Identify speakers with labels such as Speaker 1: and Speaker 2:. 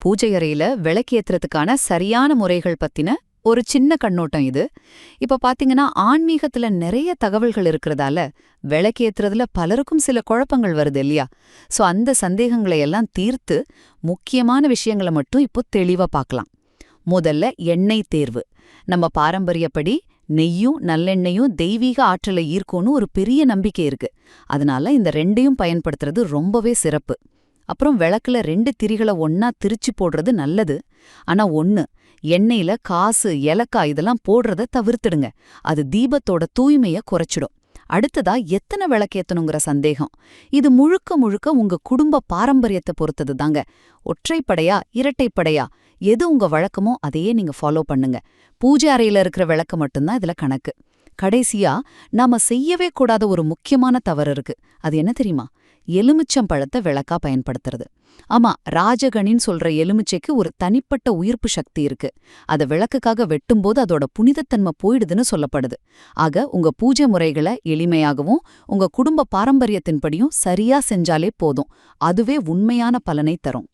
Speaker 1: பூஜை அறையில விளக்கேத்துறதுக்கான சரியான முறைகள் பத்தின ஒரு சின்ன கண்ணோட்டம் இது. இப்ப பாத்தீங்கன்னா ஆன்மீகத்துல நிறைய தகவல்கள் இருக்கிறதால விளக்கேத்துறதுல பலருக்கும் சில குழப்பங்கள் வருது இல்லையா? சோ அந்த சந்தேகங்களை எல்லாம் தீர்த்து முக்கியமான விஷயங்களை மட்டும் இப்போ தெளிவா பார்க்கலாம். முதல்ல எண்ணெய் தேர்வு. நம்ம பாரம்பரியப்படி நெய்யும் நல்லெண்ணெயும் தெய்வீக ஆற்றலை ஈர்க்கும்னு ஒரு பெரிய நம்பிக்கை இருக்கு. அதனால இந்த ரெண்டையும் பயன்படுத்துறது ரொம்பவே சிறப்பு. அப்புறம் விளக்குல 2 திரிகளை ஒன்னா திரிச்சு போடுறது நல்லது. ஆனா எண்ணெயில காசு ஏலக்காய் இதெல்லாம் போடுறத தவிர்த்துடுங்க. அது தீபத்தோட தூய்மைய குறைச்சிடும். அடுத்ததா எத்தனை விளக்கேத்தணுங்கிற சந்தேகம். இது முழுக்க முழுக்க உங்க குடும்ப பாரம்பரியத்தை பொறுத்தது தாங்க. ஒற்றைப்படையா இரட்டைப்படையா எது உங்க வழக்கமோ அதையே நீங்க ஃபாலோ பண்ணுங்க. பூஜை அறையில இருக்கிற விளக்கு மட்டும்தான் இதுல கணக்கு. கடைசியா நாம செய்யவே கூடாத ஒரு முக்கியமான தவறு இருக்கு. அது என்ன தெரியுமா? எலுமிச்சம் பழத்தை விளக்கா பயன்படுத்துறது. ஆமா, ராஜகணின்னு சொல்ற எலுமிச்சைக்கு ஒரு தனிப்பட்ட உயிர்ப்பு சக்தி இருக்கு. அத விளக்குக்காக வெட்டும்போது அதோட புனிதத்தன்மை போயிடுதுன்னு சொல்லப்படுது. ஆக உங்க பூஜை முறைகளை எளிமையாகவும் உங்க குடும்ப பாரம்பரியத்தின்படியும் சரியா செஞ்சாலே போதும். அதுவே உண்மையான பலனை தரும்.